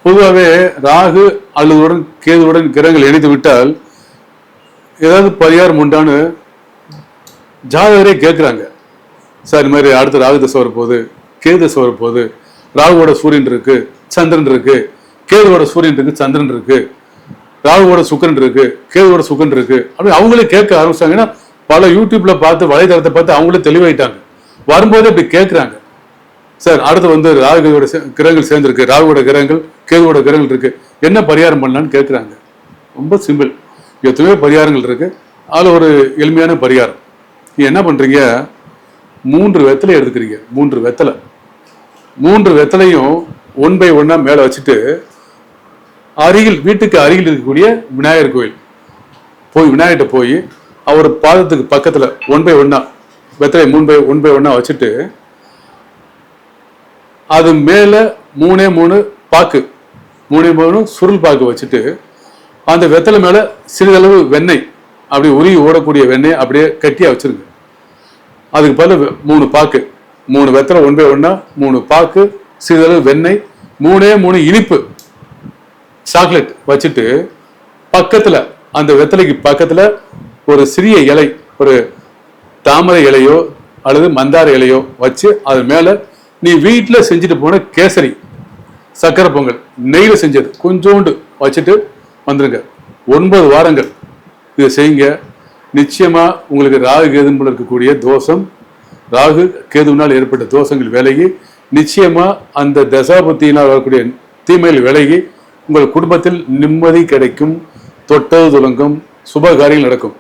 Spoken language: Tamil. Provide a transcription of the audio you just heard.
பொதுவாகவே ராகு அல்லதுடன் கேதுவுடன் கிரகங்கள் இணைத்து விட்டால் ஏதாவது பரிகாரம் உண்டான்னு ஜாதகரே கேட்குறாங்க. சார் இந்த மாதிரி அடுத்த ராகு தசை வரப்போகுது, கேது தசை வரப்போகுது, ராகுவோட சூரியன் இருக்கு, சந்திரன் இருக்கு, கேதுவோட சூரியன் இருக்கு, சந்திரன் இருக்கு, ராகுவோட சுக்கரன் இருக்கு, கேதுவோட சுக்கரன் இருக்கு அப்படி அவங்களே கேட்க ஆரம்பிச்சாங்கன்னா பல யூடியூப்ல பார்த்து வலைதளத்தை பார்த்து அவங்களே தெளிவாயிட்டாங்க. வரும்போதே இப்படி கேட்குறாங்க, சார் அடுத்து ராகுவோட கிரகங்கள் சேர்ந்துருக்கு, ராகுவோட கிரகங்கள் கேதுவோட கிரகங்கள் இருக்கு, என்ன பரிகாரம் பண்ணலான்னு கேட்குறாங்க. ரொம்ப சிம்பிள், எத்தனையோ பரிகாரங்கள் இருக்கு. அதில் ஒரு எளிமையான பரிகாரம். நீ என்ன பண்றீங்க, 3 வெத்தலை எடுத்துக்கிறீங்க. 3 வெத்தலையும் 1 by 1 மேலே வச்சுட்டு வீட்டுக்கு அருகில் இருக்கக்கூடிய விநாயகர் கோயில் விநாயகர்கிட்ட போய் அவர் பாதத்துக்கு பக்கத்துல 1 by 1 வெத்தலை 1 by 1 வச்சுட்டு அது மேல 3 பாக்கு 3 சுருள் பாக்கு வச்சுட்டு அந்த வெத்தலை மேல சிறிதளவு வெண்ணெய் அப்படி உருகி ஓடக்கூடிய வெண்ணெய் அப்படியே கட்டியா வச்சிருங்க. அதுக்கு பதில் 3 பாக்கு, 3 வெத்தலை 1 by 1, 3 பாக்கு, சிறிதளவு வெண்ணெய், 3 இனிப்பு சாக்லேட் வச்சுட்டு பக்கத்துல அந்த வெத்தலைக்கு பக்கத்துல ஒரு சிறிய இலை, ஒரு தாமரை இலையோ அல்லது மந்தார இலையோ வச்சு அது மேல நீ வீட்டுல செஞ்சுட்டு போன கேசரி சக்கரை பொங்கல் நெய்ல செஞ்சது கொஞ்சோண்டு வச்சுட்டு வந்துருங்க. 9 வாரங்கள் இதை செய்யுங்க. நிச்சயமா உங்களுக்கு ராகு கேதுல இருக்கக்கூடிய தோஷம், ராகு கேதுவினால் ஏற்பட்ட தோஷங்கள் விலகி நிச்சயமா அந்த தசாபுத்தியினால் வரக்கூடிய தீமையில் விலகி உங்கள் குடும்பத்தில் நிம்மதி கிடைக்கும், தொட்டது துலங்கும், சுப காரியங்கள் நடக்கும்.